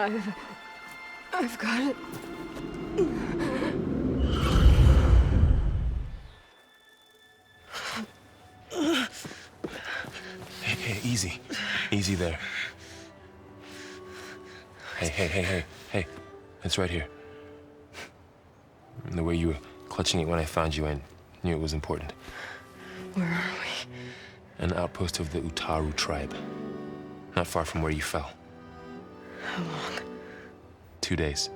I've got it. Hey, easy. Easy there. Hey. It's right here. The way you were clutching it when I found you, I knew it was important. Where are we? An outpost of the Utaru tribe. Not far from where you fell. How long? 2 days.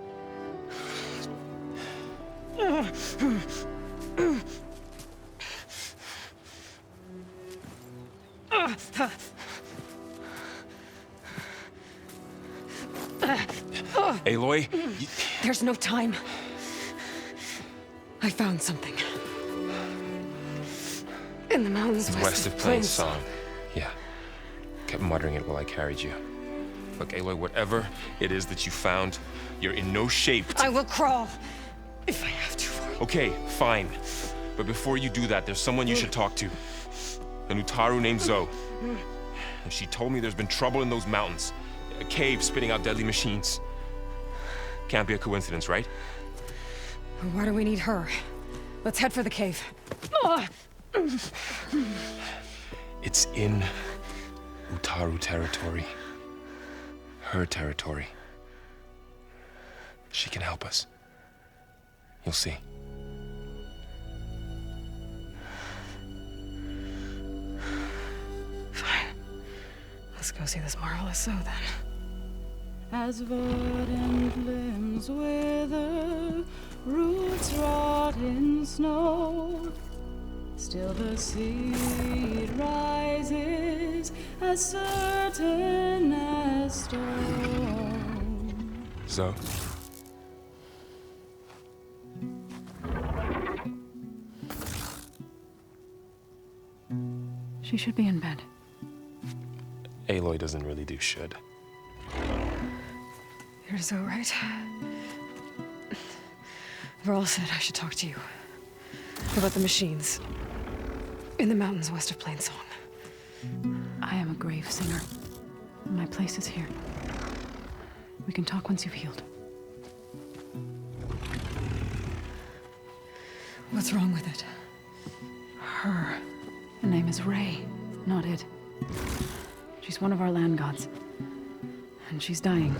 Aloy, There's no time. I found something. In the mountains west of Plains Song. Yeah. Kept muttering it while I carried you. Look, Aloy, whatever it is that you found, you're in no shape to... I will crawl, if I have to. Okay, fine. But before you do that, there's someone you should talk to. An Utaru named Zoe. And she told me there's been trouble in those mountains. A cave spitting out deadly machines. Can't be a coincidence, right? Why do we need her? Let's head for the cave. It's in Utaru territory. Her territory. She can help us. You'll see. Fine. Let's go see this marvelous Zoe then. As verdant limbs wither, roots rot in snow, still the seed rises as certain as stone. Zoe? She should be in bed. Aloy doesn't really do should. You're Zoe, right? Varl said I should talk to you. About the machines. In the mountains west of Plains Song. I am a grave singer. My place is here. We can talk once you've healed. What's wrong with it? Her name is Ray, not it. She's one of our land gods. And she's dying.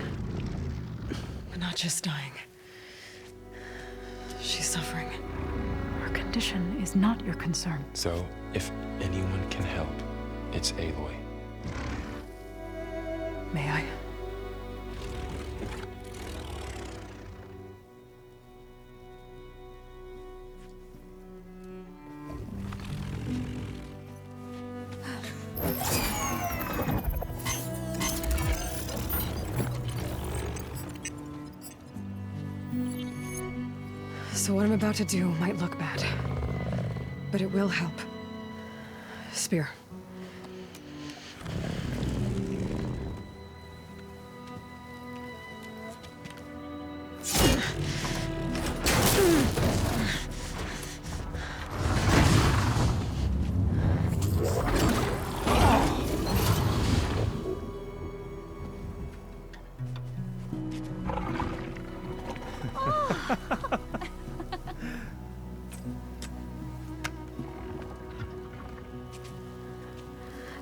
But not just dying. She's suffering. Her condition is not your concern. So, if anyone can help, it's Aloy. May I? So what I'm about to do might look bad, but it will help. Spear.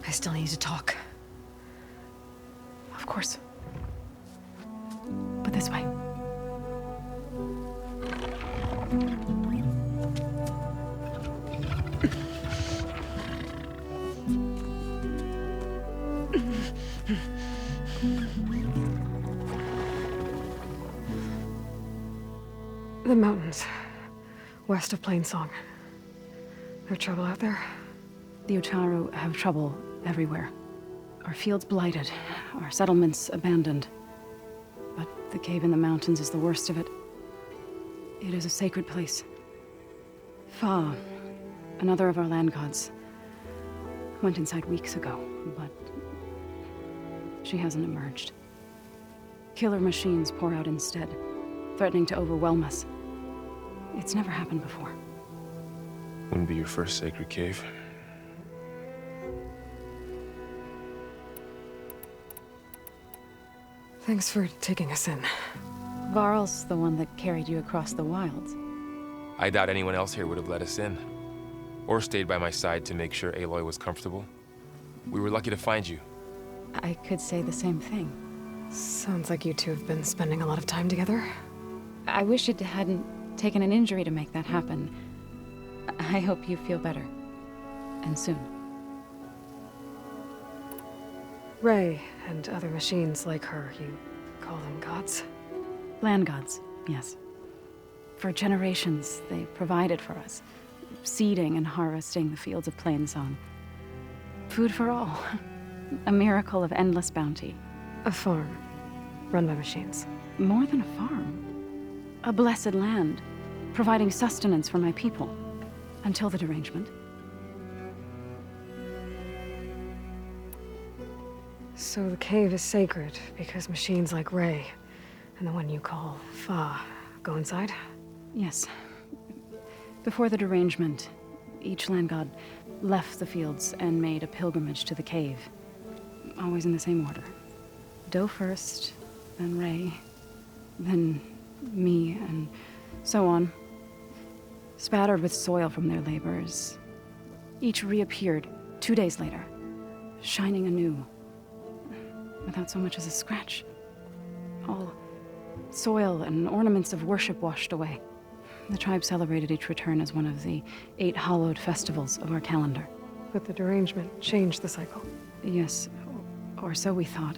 I still need to talk. Of course. But this way. The mountains, west of Plains Song. There's trouble out there? The Utaru have trouble everywhere. Our fields blighted, our settlements abandoned. But the cave in the mountains is the worst of it. It is a sacred place. Fa, another of our land gods, went inside weeks ago, but she hasn't emerged. Killer machines pour out instead, threatening to overwhelm us. It's never happened before. Wouldn't be your first sacred cave. Thanks for taking us in. Varl's the one that carried you across the wilds. I doubt anyone else here would have let us in. Or stayed by my side to make sure Aloy was comfortable. We were lucky to find you. I could say the same thing. Sounds like you two have been spending a lot of time together. I wish it hadn't taken an injury to make that happen. I hope you feel better. And soon. Ray and other machines like her, you call them gods? Land gods, yes. For generations, they provided for us, seeding and harvesting the fields of Plainsong. Food for all. A miracle of endless bounty. A farm, run by machines. More than a farm. A blessed land, providing sustenance for my people. Until the derangement. So the cave is sacred because machines like Ray and the one you call Fa go inside? Yes. Before the derangement, each land god left the fields and made a pilgrimage to the cave. Always in the same order. Do first, then Ray, then me, and so on. Spattered with soil from their labors. Each reappeared 2 days later, shining anew. Without so much as a scratch. All soil and ornaments of worship washed away. The tribe celebrated each return as one of the 8 hallowed festivals of our calendar. But the derangement changed the cycle. Yes, or so we thought.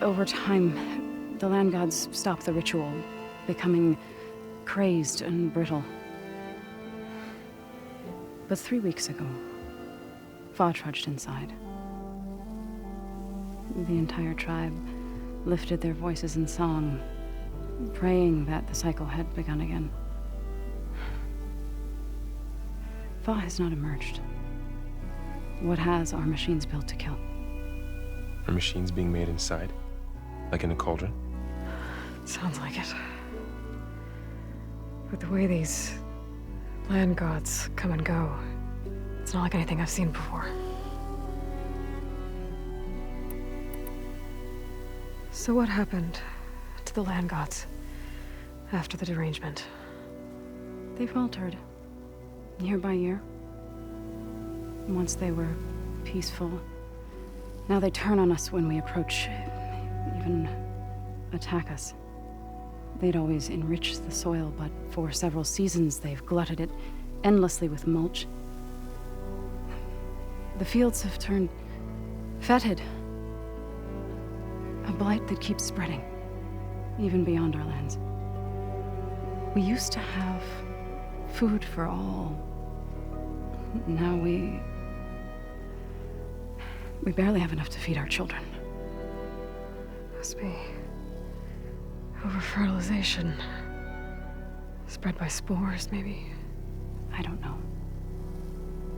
Over time, the land gods stopped the ritual, becoming crazed and brittle. But 3 weeks ago, Fa trudged inside. The entire tribe lifted their voices in song, praying that the cycle had begun again. Fa has not emerged. What has are machines built to kill? Are machines being made inside? Like in a cauldron? Sounds like it. But the way these land gods come and go, it's not like anything I've seen before. So what happened to the land gods after the derangement? They faltered, year by year. Once they were peaceful. Now they turn on us when we approach, even attack us. They'd always enriched the soil, but for several seasons they've glutted it endlessly with mulch. The fields have turned fetid. A blight that keeps spreading, even beyond our lands. We used to have food for all. Now we barely have enough to feed our children. Must be over-fertilization. Spread by spores, maybe? I don't know.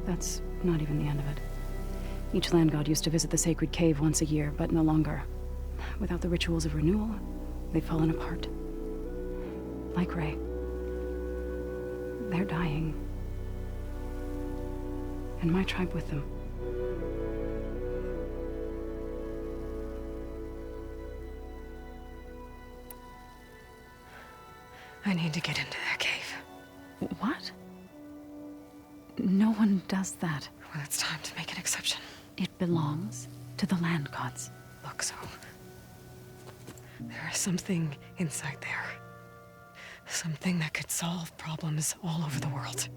That's not even the end of it. Each land god used to visit the sacred cave once a year, but no longer. Without the rituals of renewal, they've fallen apart. Like Ray. They're dying. And my tribe with them. I need to get into that cave. What? No one does that. Well, it's time to make an exception. It belongs to the land gods. Look, so there is something inside there. Something that could solve problems all over the world.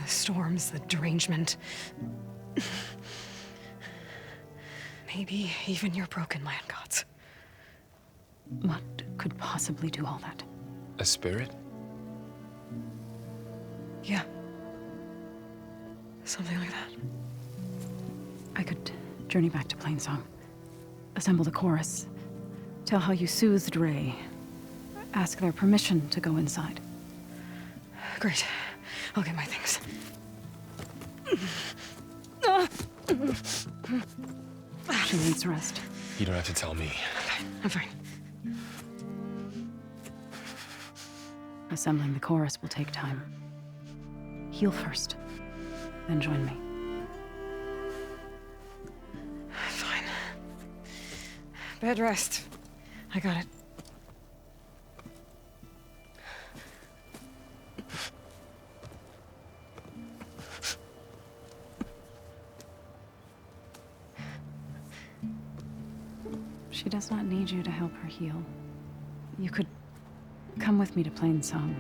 The storms, the derangement. Maybe even your broken land gods. What could possibly do all that? A spirit? Yeah. Something like that. I could journey back to Plainsong. Assemble the chorus. Tell how you soothed Ray. Ask their permission to go inside. Great. I'll get my things. She needs rest. You don't have to tell me. I'm fine. Assembling the chorus will take time. Heal first, then join me. Fine. Bed rest. I got it. She does not need you to help her heal. You could come with me to Plainsong.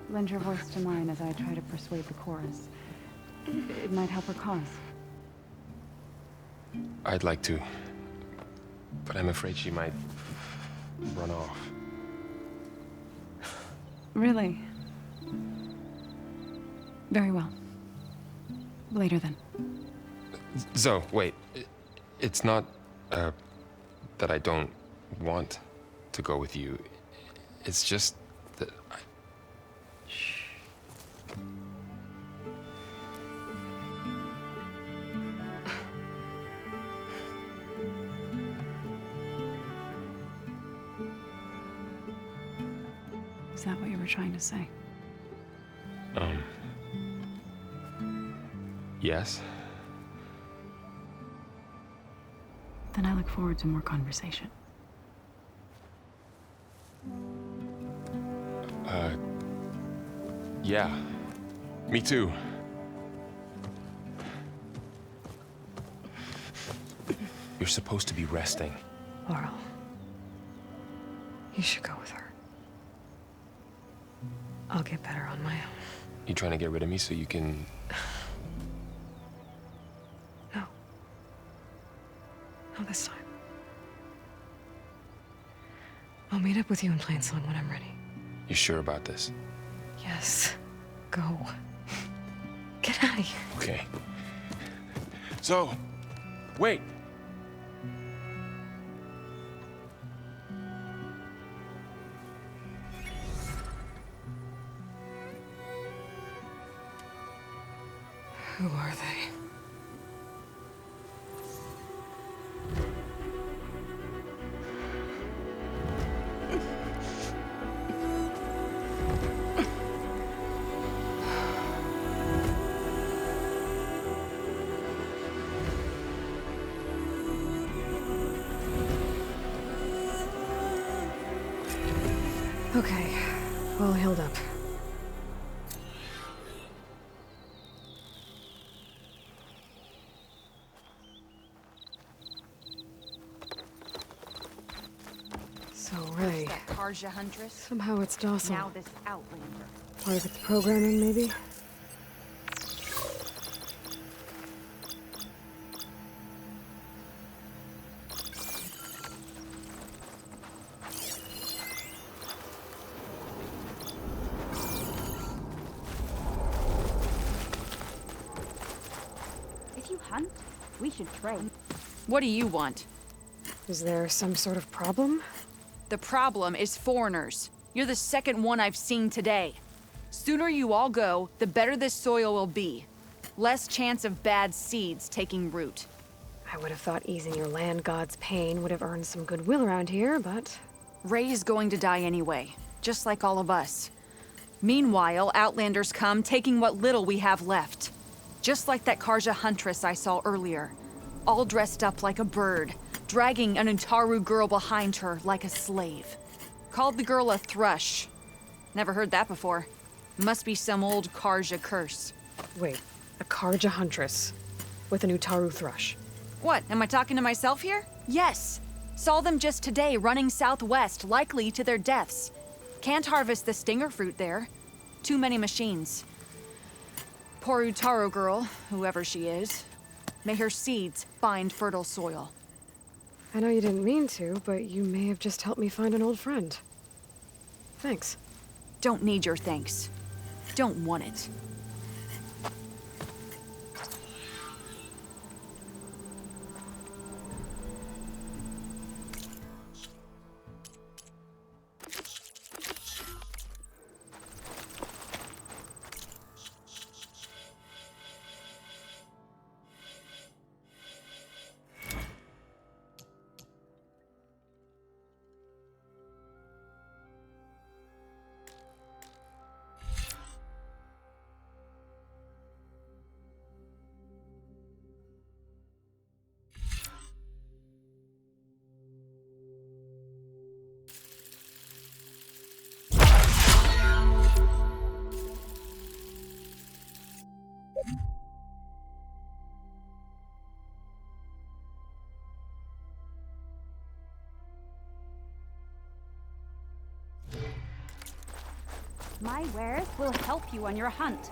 Lend your voice to mine as I try to persuade the chorus. It might help her cause. I'd like to, but I'm afraid she might run off. Really? Very well. Later then. Zoe, wait. It's not, that I don't want to go with you. It's just that I... Shh. Is that what you were trying to say? Yes? Then I look forward to more conversation. Yeah. Me too. You're supposed to be resting. Laurel, you should go with her. I'll get better on my own. You trying to get rid of me so you can... No. Not this time. I'll meet up with you in Plainsong when I'm ready. You sure about this? Yes. Go. Get out of here. Okay. So, wait. Who are they? Okay, all healed up. So, Ray. That Karja Huntress. Somehow it's docile. Now this Outlander. Part of its programming, maybe? If you hunt, we should trade. What do you want? Is there some sort of problem? The problem is foreigners. You're the second one I've seen today. Sooner you all go, the better this soil will be. Less chance of bad seeds taking root. I would have thought easing your land god's pain would have earned some goodwill around here, but... Ray is going to die anyway, just like all of us. Meanwhile, Outlanders come, taking what little we have left. Just like that Karja Huntress I saw earlier. All dressed up like a bird, dragging an Utaru girl behind her like a slave. Called the girl a thrush. Never heard that before. Must be some old Karja curse. Wait, a Karja Huntress with an Utaru thrush. What, am I talking to myself here? Yes. Saw them just today running southwest, likely to their deaths. Can't harvest the stinger fruit there. Too many machines. Poor Utaru girl, whoever she is. May her seeds find fertile soil. I know you didn't mean to, but you may have just helped me find an old friend. Thanks. Don't need your thanks. Don't want it. My wares will help you on your hunt.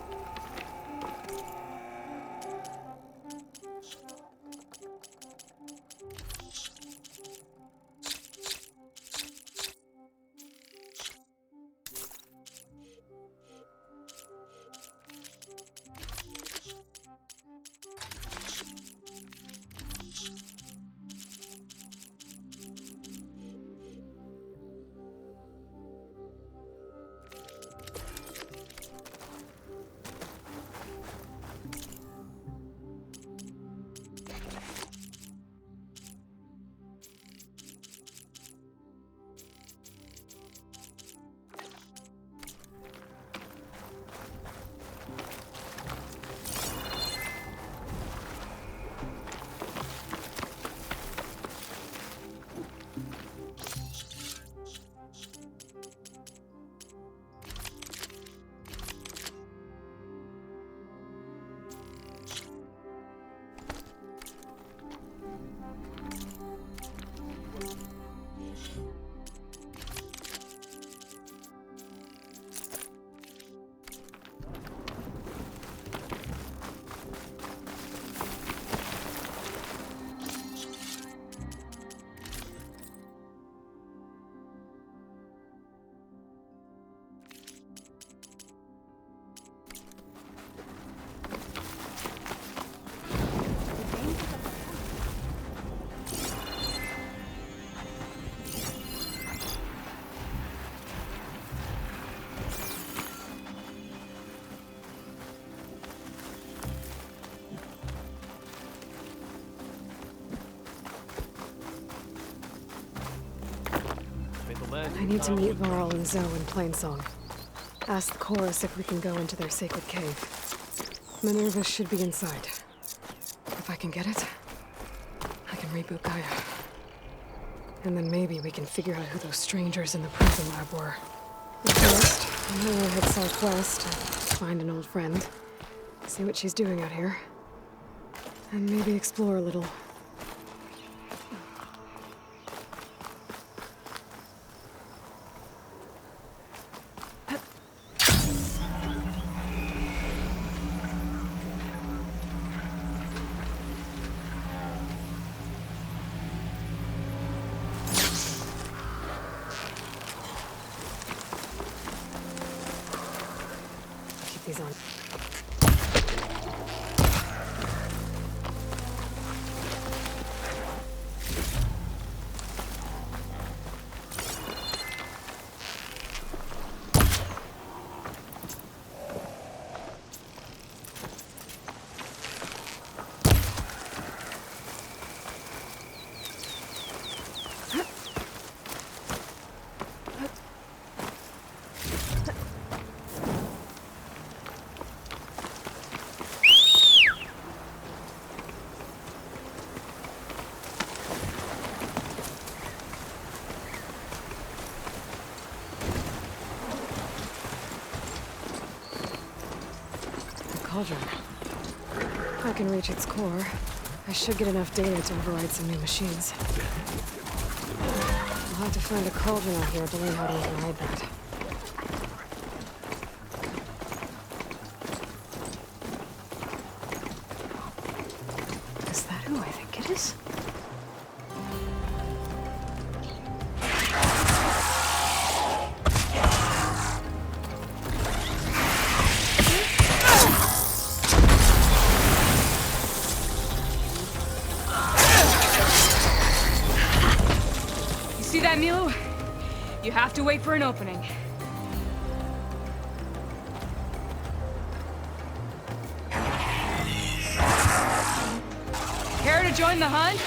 I need to meet Varl and Zoe in Plainsong. Ask the chorus if we can go into their sacred cave. Minerva should be inside. If I can get it, I can reboot Gaia. And then maybe we can figure out who those strangers in the prison lab were. But first, I'm gonna head southwest and find an old friend. See what she's doing out here. And maybe explore a little. These on. Cauldron. If I can reach its core, I should get enough data to override some new machines. I'll have to find a cauldron out here to learn how to override that. Is that who I think it is? See that, Milo? You have to wait for an opening. Care to join the hunt?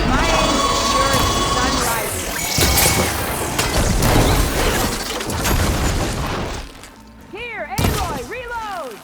My aim is sure as the sun rises. Here, Aloy, reload!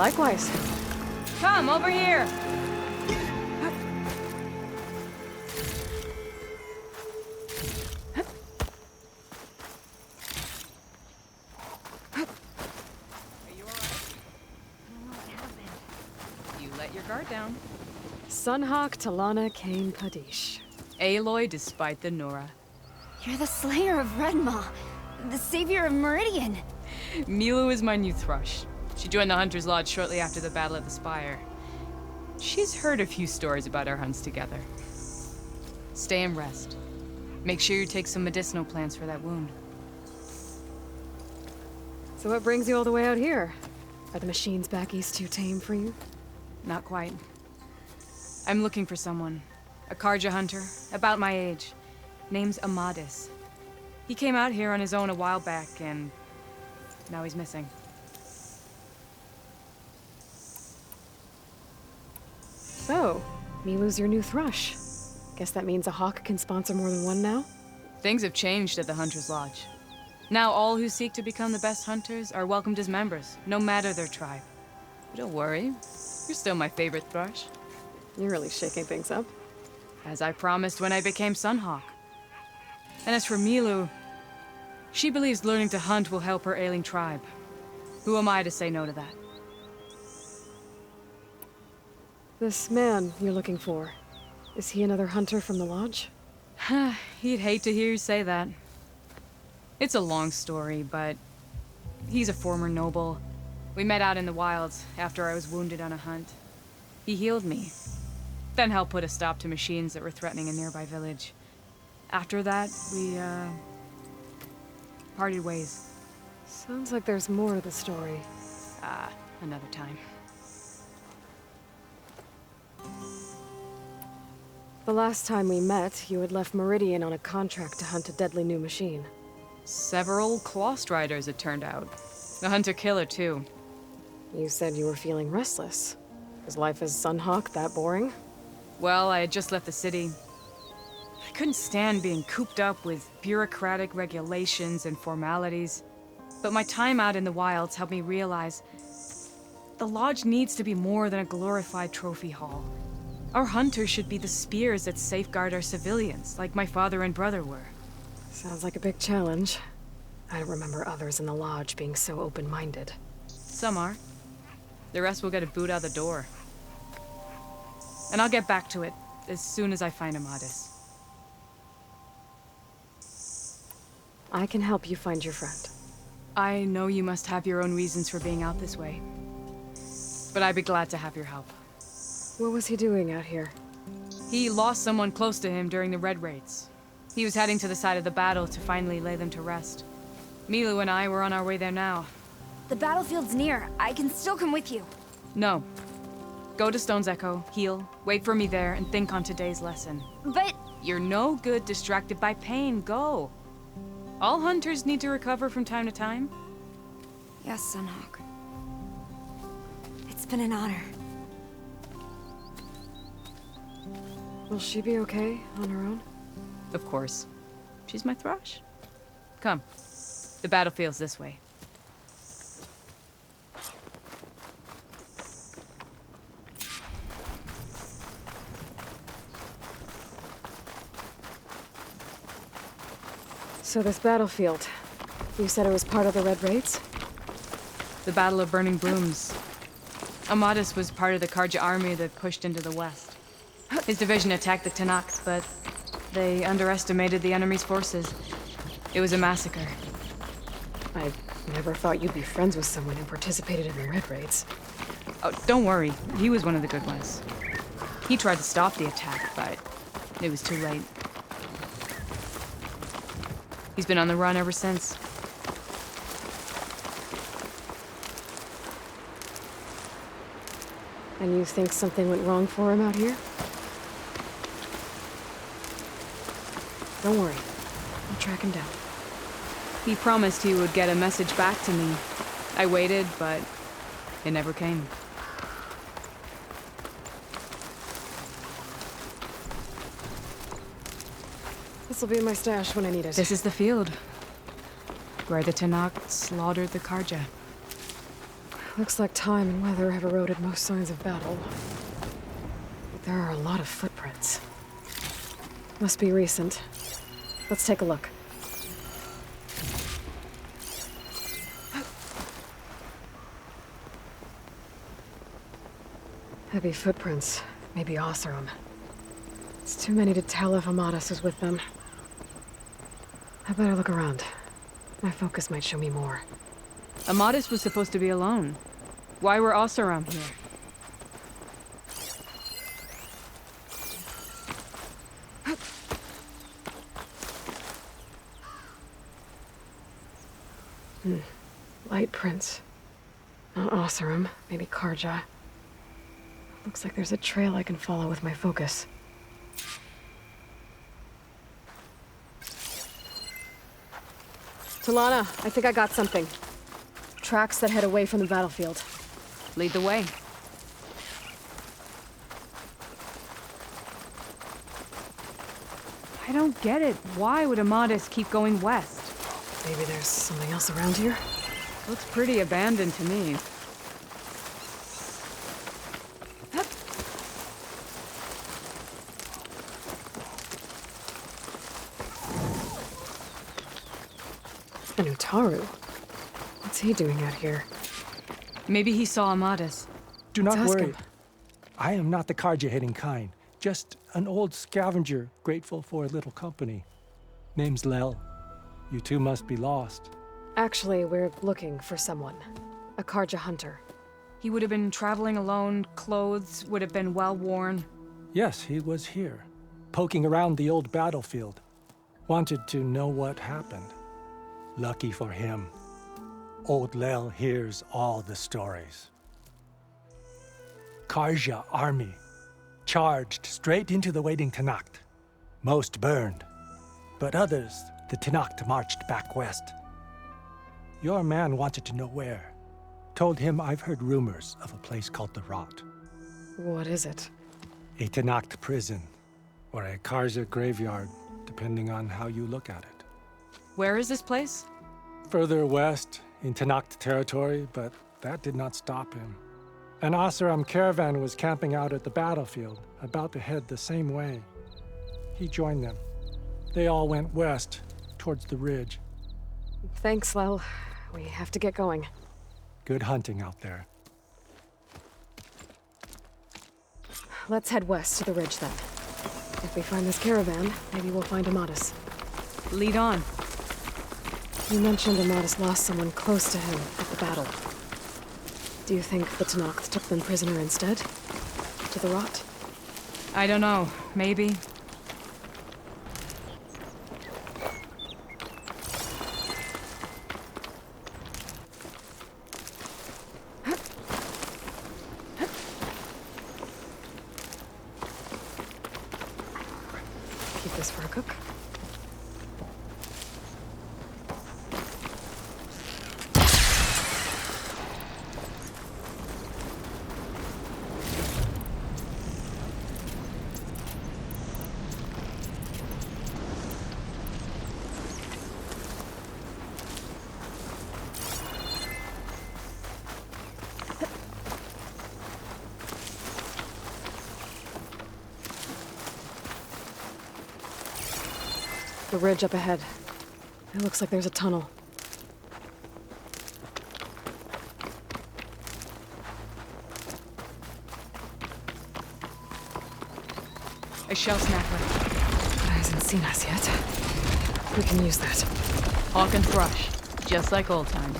Likewise. Come, over here! You let your guard down. Sunhawk Talana Kane Kadish. Aloy despite the Nora. You're the slayer of Redmaw, the savior of Meridian. Milu is my new thrush. She joined the Hunter's Lodge shortly after the Battle of the Spire. She's heard a few stories about our hunts together. Stay and rest. Make sure you take some medicinal plants for that wound. So what brings you all the way out here? Are the machines back east too tame for you? Not quite. I'm looking for someone. A Karja hunter, about my age. Name's Amadis. He came out here on his own a while back, and now he's missing. So, Milu's your new thrush. Guess that means a hawk can sponsor more than one now? Things have changed at the Hunter's Lodge. Now all who seek to become the best hunters are welcomed as members, no matter their tribe. But don't worry, you're still my favorite thrush. You're really shaking things up. As I promised when I became Sunhawk. And as for Milu, she believes learning to hunt will help her ailing tribe. Who am I to say no to that? This man you're looking for, is he another hunter from the lodge? He'd hate to hear you say that. It's a long story, but he's a former noble. We met out in the wilds after I was wounded on a hunt. He healed me, then helped put a stop to machines that were threatening a nearby village. After that, we, parted ways. Sounds like there's more to the story. Another time. The last time we met, you had left Meridian on a contract to hunt a deadly new machine. Several Clost Riders, it turned out. A hunter-killer, too. You said you were feeling restless. Was life as Sunhawk that boring? Well, I had just left the city. I couldn't stand being cooped up with bureaucratic regulations and formalities. But my time out in the wilds helped me realize the lodge needs to be more than a glorified trophy hall. Our hunters should be the spears that safeguard our civilians, like my father and brother were. Sounds like a big challenge. I don't remember others in the lodge being so open-minded. Some are. The rest will get a boot out the door. And I'll get back to it as soon as I find Amadis. I can help you find your friend. I know you must have your own reasons for being out this way. But I'd be glad to have your help. What was he doing out here? He lost someone close to him during the Red Raids. He was heading to the side of the battle to finally lay them to rest. Milu and I were on our way there now. The battlefield's near. I can still come with you. No. Go to Stone's Echo, heal, wait for me there, and think on today's lesson. But... You're no good distracted by pain. Go. All hunters need to recover from time to time. Yes, Sunhawk. It's been an honor. Will she be okay on her own? Of course. She's my thrush. Come. The battlefield's this way. So this battlefield, you said it was part of the Red Raids? The Battle of Burning Blooms. Amadis was part of the Karja army that pushed into the west. His division attacked the Tenakt, but they underestimated the enemy's forces. It was a massacre. I never thought you'd be friends with someone who participated in the Red Raids. Oh, don't worry. He was one of the good ones. He tried to stop the attack, but it was too late. He's been on the run ever since. And you think something went wrong for him out here? Don't worry. I'll track him down. He promised he would get a message back to me. I waited, but it never came. This'll be in my stash when I need it. This is the field, where the Tenakt slaughtered the Karja. Looks like time and weather have eroded most signs of battle. But there are a lot of footprints. Must be recent. Let's take a look. Heavy footprints. Maybe Oseram. It's too many to tell if Amadas is with them. I better look around. My focus might show me more. Amadis was supposed to be alone. Why were Oseram here? Light prints. Not Oseram, maybe Karja. Looks like there's a trail I can follow with my focus. Talana, I think I got something. Tracks that head away from the battlefield. Lead the way. I don't get it. Why would Amadis keep going west? Maybe there's something else around here? Looks pretty abandoned to me. And Utaru? What's he doing out here? Maybe he saw Amadis. Do Let's not ask worry. him. I am not the Karja-hating kind. Just an old scavenger grateful for a little company. Name's Lel. You two must be lost. Actually, we're looking for someone. A Karja hunter. He would have been traveling alone, clothes would have been well worn. Yes, he was here, poking around the old battlefield. Wanted to know what happened. Lucky for him, old Lel hears all the stories. Karja army charged straight into the waiting Tanacht. Most burned, but others, the Tanacht marched back west. Your man wanted to know where. Told him I've heard rumors of a place called the Rot. What is it? A Tanacht prison, or a Karja graveyard, depending on how you look at it. Where is this place? Further west, in Tanacht territory, but that did not stop him. An Oseram caravan was camping out at the battlefield, about to head the same way. He joined them. They all went west, towards the ridge. Thanks, Lel. We have to get going. Good hunting out there. Let's head west to the ridge then. If we find this caravan, maybe we'll find Amadis. Lead on. You mentioned Amadis lost someone close to him at the battle. Do you think the Tanacht took them prisoner instead? To the Rot? I don't know. Maybe. Keep this for a cook. The ridge up ahead. It looks like there's a tunnel. A shell snacker. Hasn't seen us yet. We can use that. Hawk and thrush. Just like old times.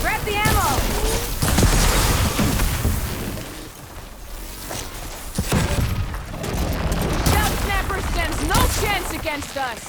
Grab the ammo! That snapper stands no chance against us!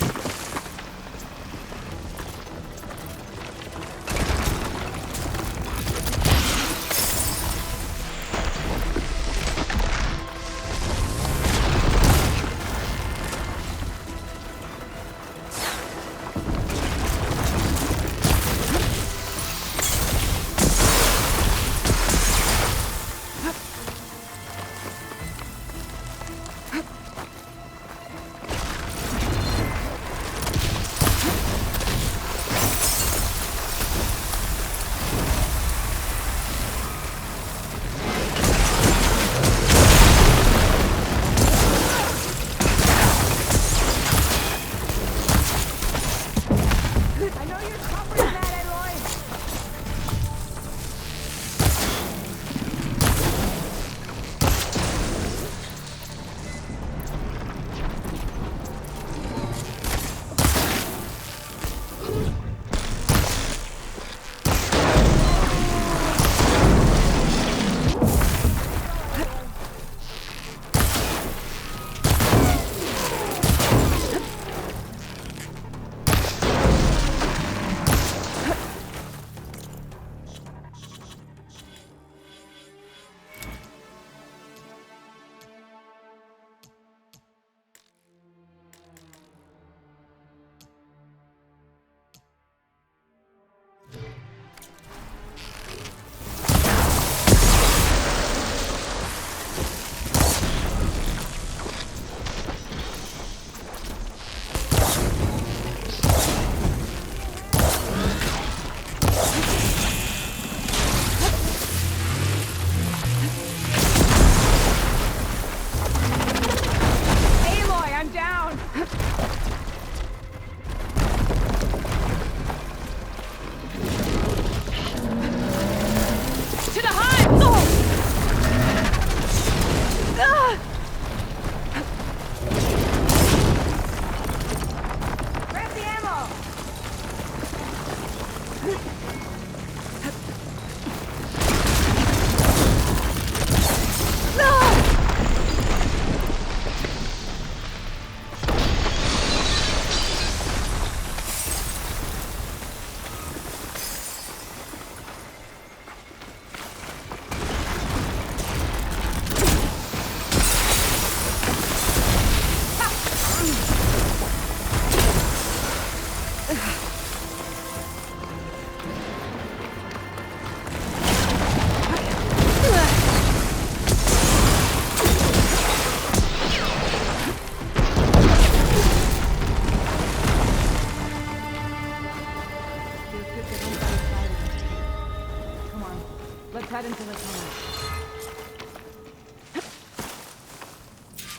Head into the tunnel.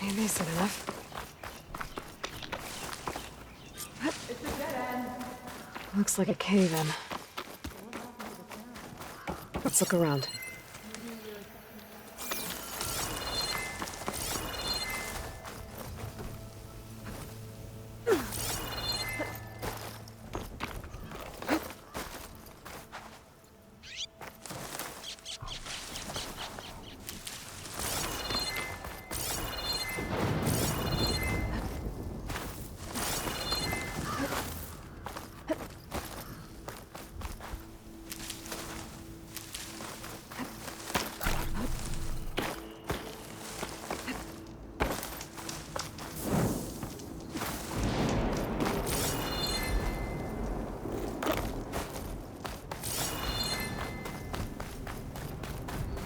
Maybe is it enough? It's a dead end. Looks like a cave in. Let's look around.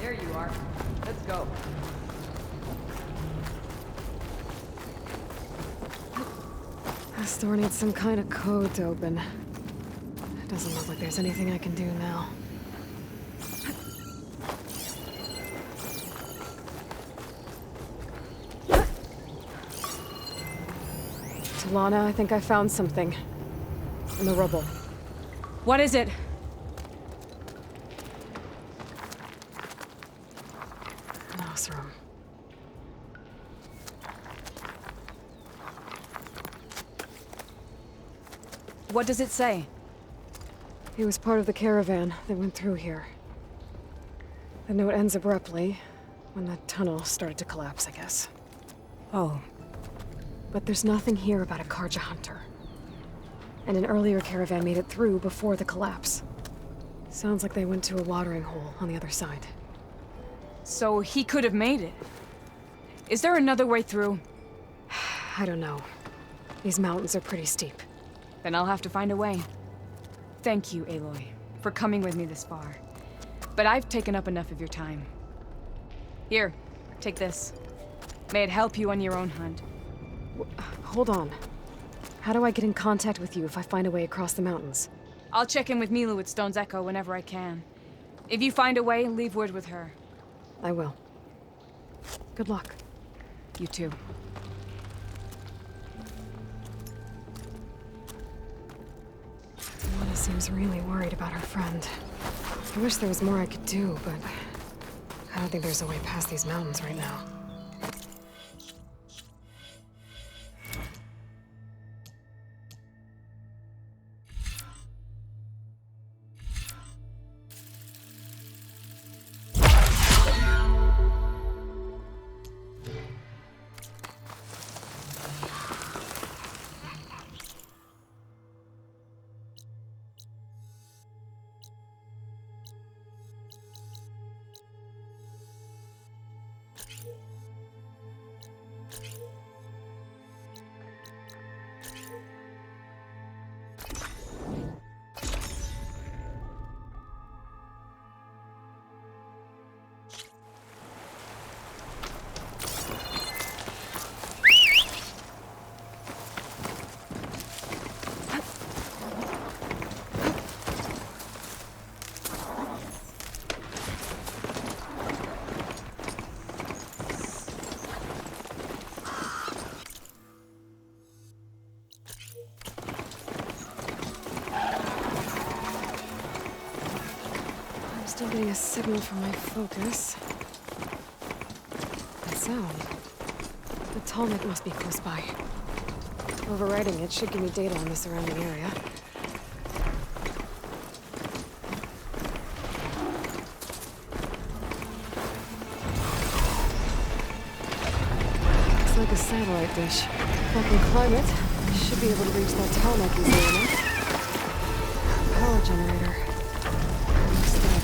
There you are. Let's go. This door needs some kind of code to open. It doesn't look like there's anything I can do now. Talana, I think I found something. In the rubble. What is it? Mouse room. What does it say? He was part of the caravan that went through here. The note ends abruptly, when the tunnel started to collapse, I guess. Oh. But there's nothing here about a Karja hunter. And an earlier caravan made it through before the collapse. Sounds like they went to a watering hole on the other side. So he could have made it. Is there another way through? I don't know. These mountains are pretty steep. Then I'll have to find a way. Thank you, Aloy, for coming with me this far. But I've taken up enough of your time. Here, take this. May it help you on your own hunt. Hold on. How do I get in contact with you if I find a way across the mountains? I'll check in with Milu at Stone's Echo whenever I can. If you find a way, leave word with her. I will. Good luck. You too. Mona seems really worried about her friend. I wish there was more I could do, but I don't think there's a way past these mountains right now. Still getting a signal from my focus. That sound. The Talmud must be close by. Overriding it should give me data on the surrounding area. Looks like a satellite dish. If I can climb it, I should be able to reach that Talmud easily enough. Power generator. Looks dead.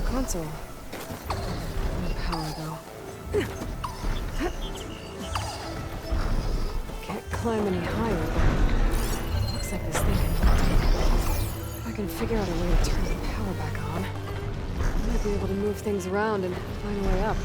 Console. No power though. Can't climb any higher, but looks like this thing can rotate. If I can figure out a way to turn the power back on, I might be able to move things around and find a way up.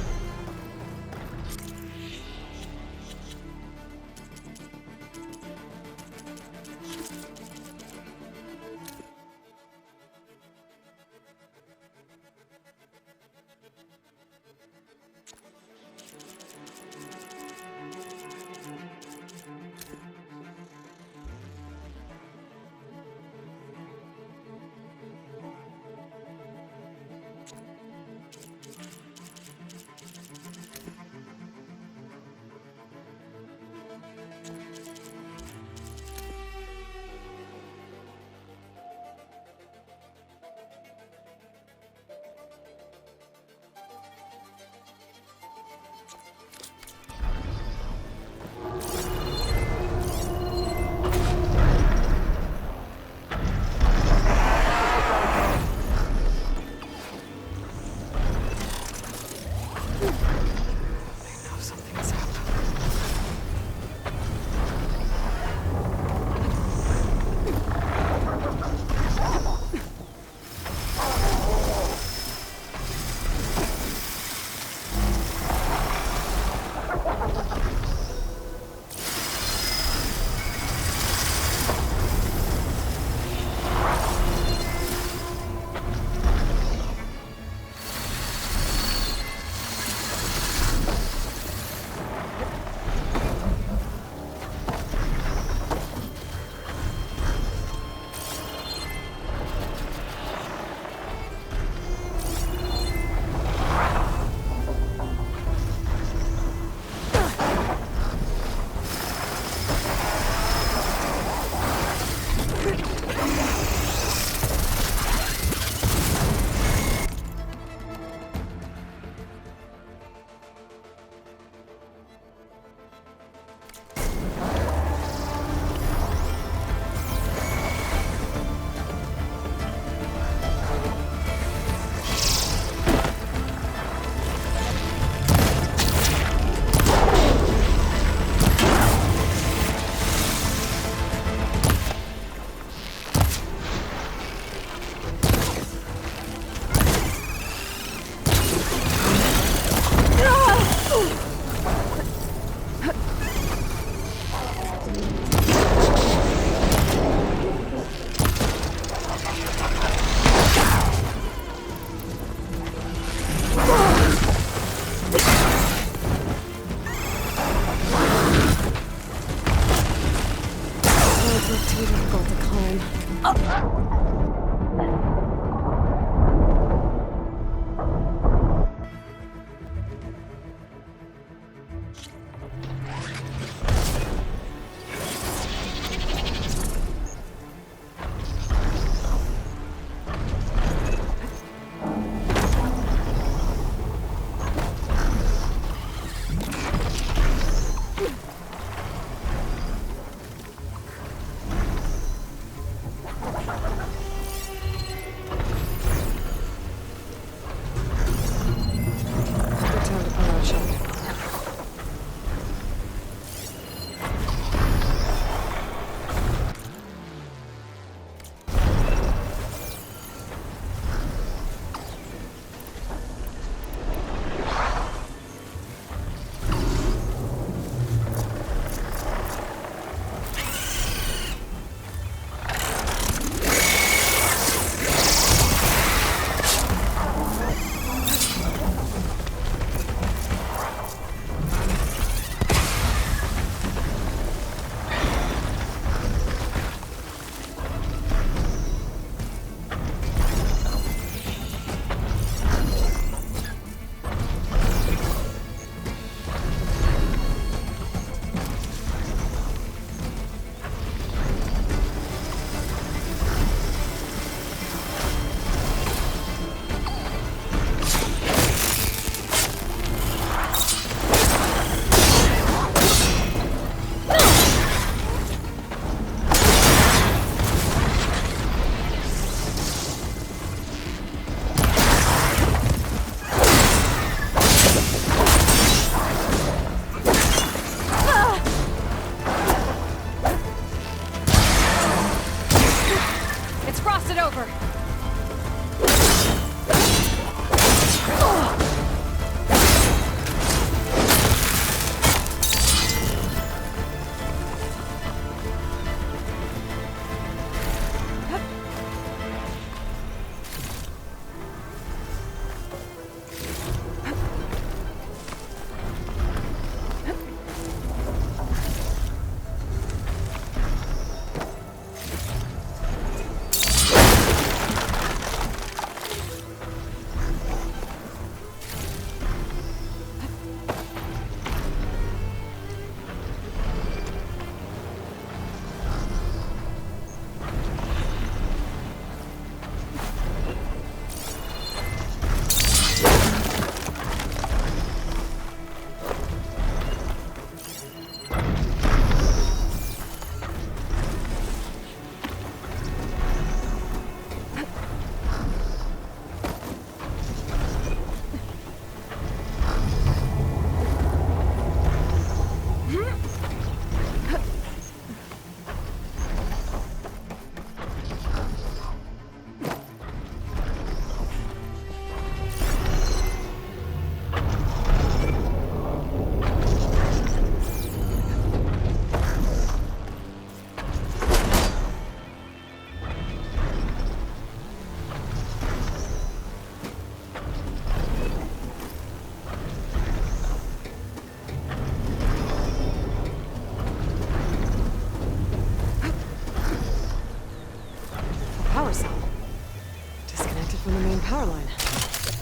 from the main power line.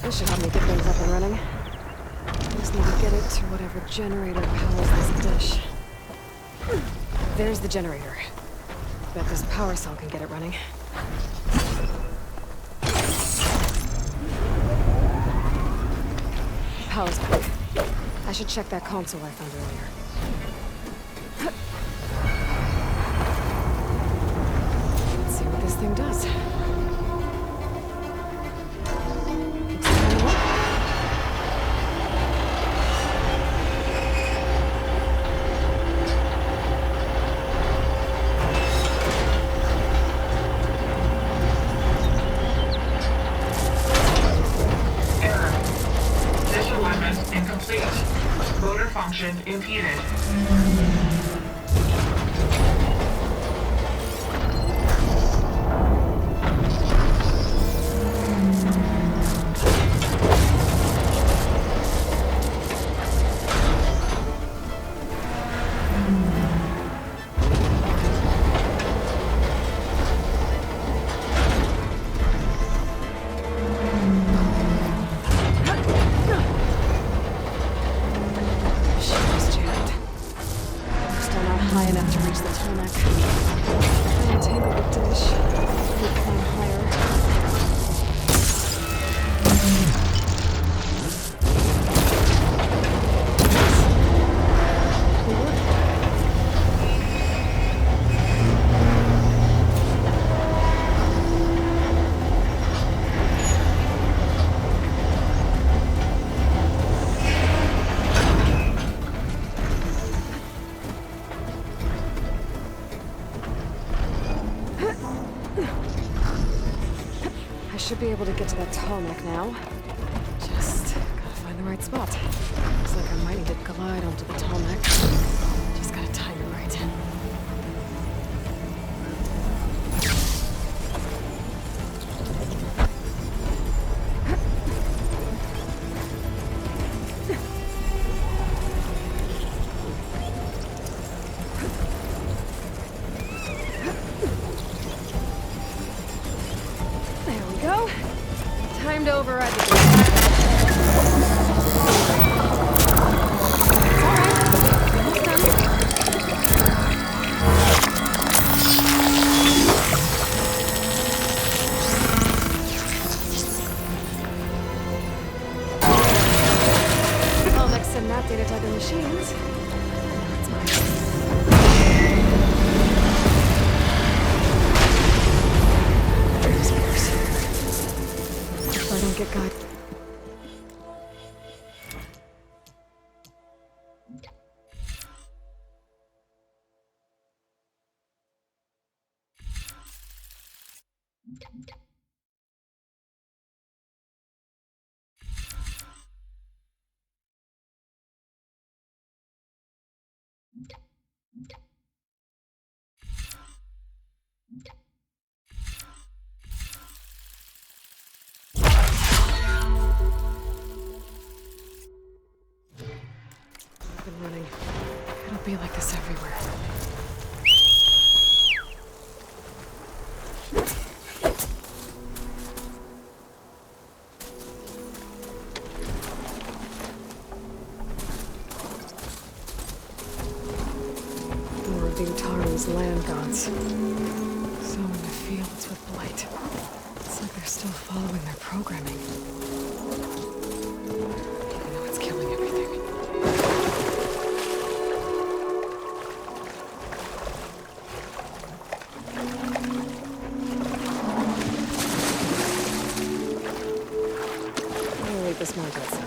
This should help me get things up and running. Just need to get it to whatever generator powers this dish. There's the generator. Bet this power cell can get it running. Power's back. I should check that console I found earlier. Let's see what this thing does. It's turning on. Error. Disalignment incomplete. Motor function impeded. Should be able to get to that tarmac now. Just gotta find the right spot. Looks like I might need to glide onto the tarmac. Just gotta time it right. Time to override the door. I'll next send that data to other machines. Now it's mine. I don't get guided. Been running. It'll be like this everywhere. More of the Utaru's land gods. So in the fields with blight. It's like they're still following their programming. Even though it's killing everything. I'll leave this mark outside.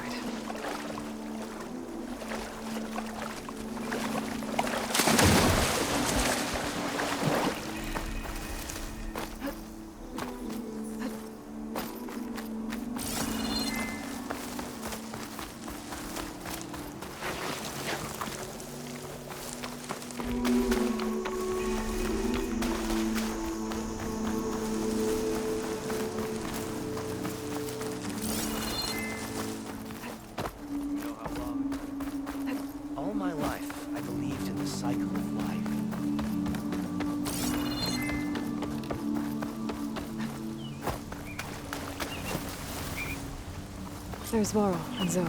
There's Varl and Zoe.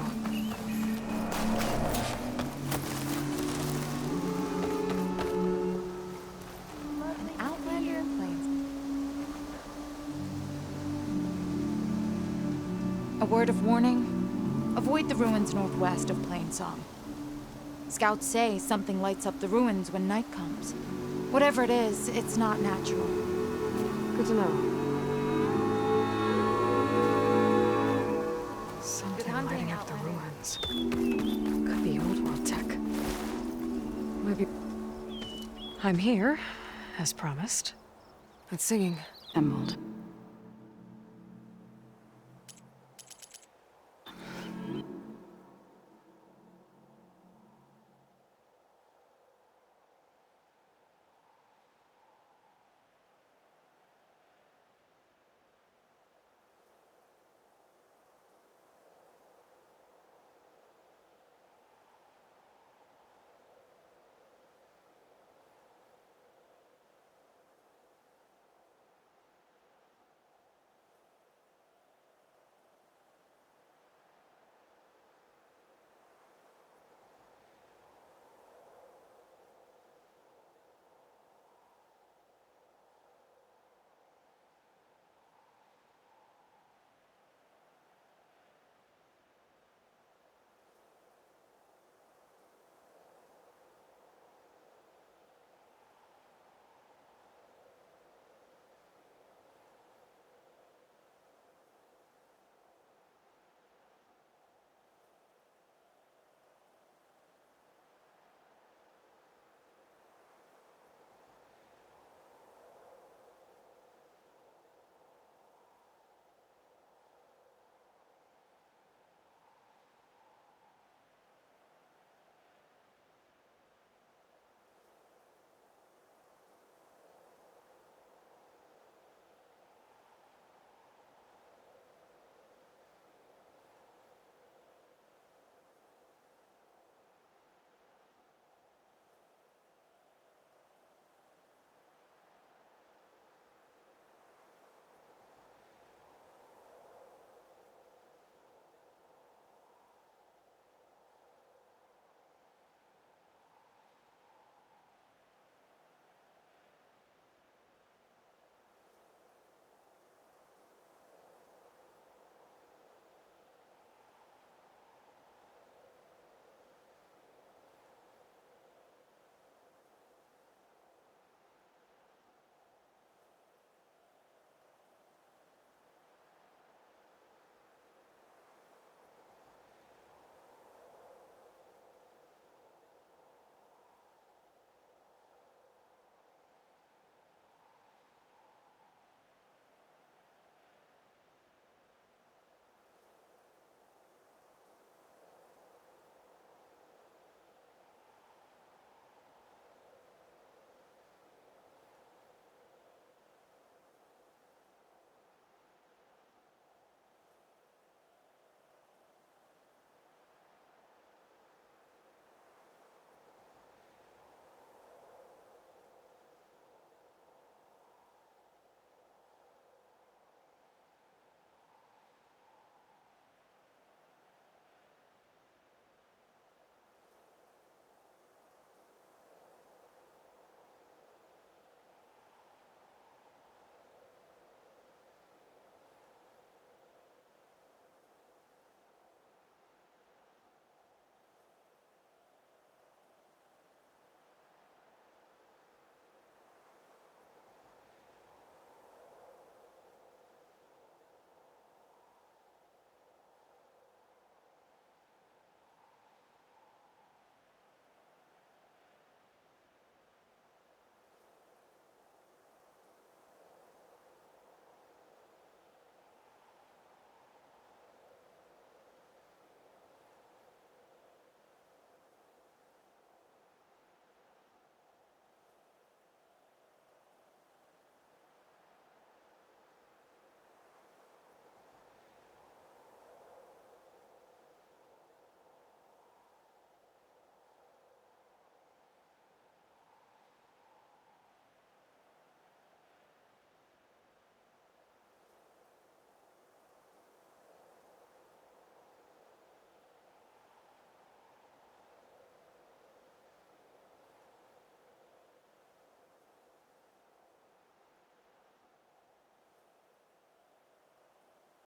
An outlander in Plains. A word of warning. Avoid the ruins northwest of Plainsong. Scouts say something lights up the ruins when night comes. Whatever it is, it's not natural. Good to know. Something hunting, lighting up the Outlander. ruins. Could be old world tech. Maybe... I'm here, as promised. That singing. Emerald.